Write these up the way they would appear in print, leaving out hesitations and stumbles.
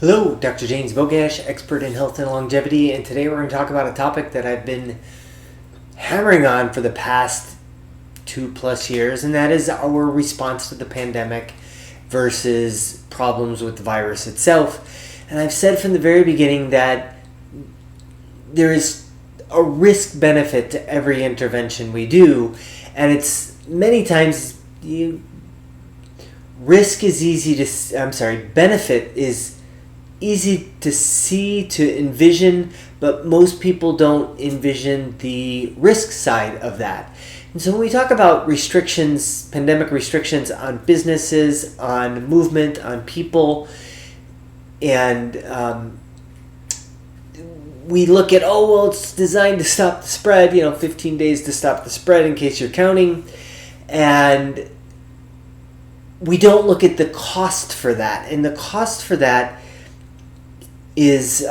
Hello, Dr. James Bogash, expert in health and longevity, and today we're going to talk about a topic that I've been hammering on for the past 2+ years, and that is our response to the pandemic versus problems with the virus itself. And I've said from the very beginning that there is a risk benefit to every intervention we do, and it's many times benefit is easy to see, to envision, but most people don't envision the risk side of that. And so when we talk about restrictions, pandemic restrictions on businesses, on movement, on people, and we look at, it's designed to stop the spread, 15 days to stop the spread in case you're counting, and we don't look at the cost for that. And the cost for that is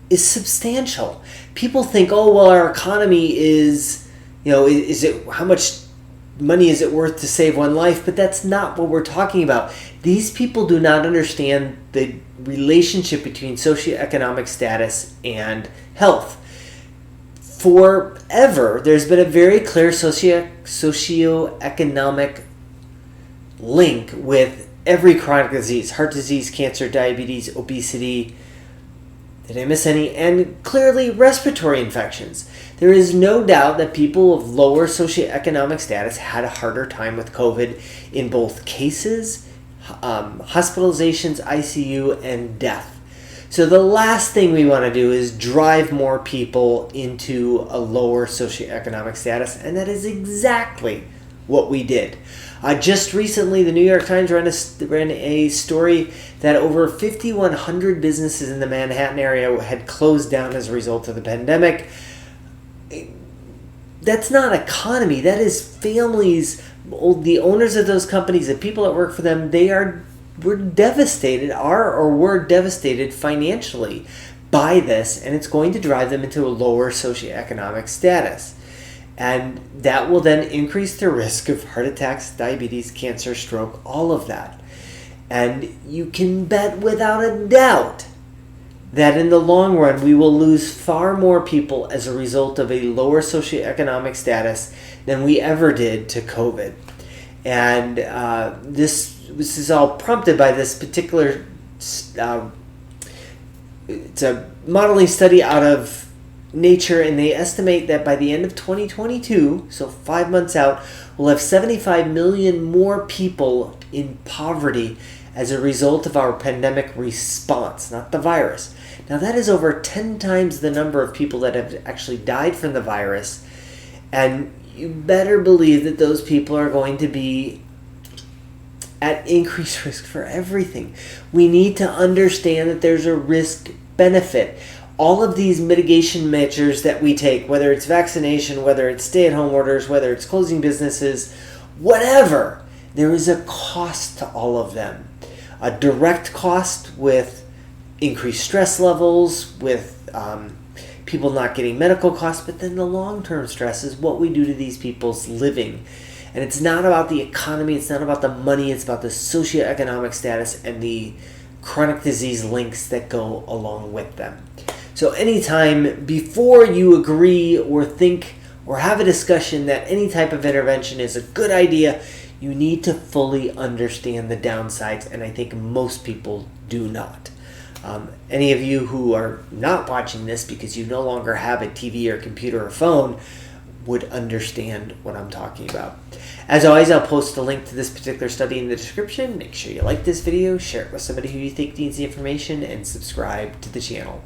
substantial. People think, our economy is, is it, how much money is it worth to save one life? But that's not what we're talking about. These people do not understand the relationship between socioeconomic status and health. Forever, there's been a very clear socioeconomic link with every chronic disease: heart disease, cancer, diabetes, obesity. Did I miss any? And clearly respiratory infections. There is no doubt that people of lower socioeconomic status had a harder time with COVID in both cases, hospitalizations, ICU, and death. So the last thing we want to do is drive more people into a lower socioeconomic status, and that is exactly what we did. Just recently, the New York Times ran a story that over 5,100 businesses in the Manhattan area had closed down as a result of the pandemic. That's not economy. That is families. The owners of those companies, the people that work for them, were devastated financially by this, and it's going to drive them into a lower socioeconomic status. And that will then increase their risk of heart attacks, diabetes, cancer, stroke, all of that. And you can bet without a doubt that in the long run, we will lose far more people as a result of a lower socioeconomic status than we ever did to COVID. And this is all prompted by this particular, it's a modeling study out of Nature, and they estimate that by the end of 2022, so 5 months out, we'll have 75 million more people in poverty as a result of our pandemic response, not the virus. Now that is over 10 times the number of people that have actually died from the virus, and you better believe that those people are going to be at increased risk for everything. We need to understand that there's a risk benefit. All of these mitigation measures that we take, whether it's vaccination, whether it's stay-at-home orders, whether it's closing businesses, whatever, there is a cost to all of them. A direct cost with increased stress levels, with people not getting medical costs, but then the long-term stress is what we do to these people's living. And it's not about the economy, it's not about the money, it's about the socioeconomic status and the chronic disease links that go along with them. So anytime before you agree or think or have a discussion that any type of intervention is a good idea, you need to fully understand the downsides, and I think most people do not. Any of you who are not watching this because you no longer have a TV or computer or phone would understand what I'm talking about. As always, I'll post a link to this particular study in the description. Make sure you like this video, share it with somebody who you think needs the information, and subscribe to the channel.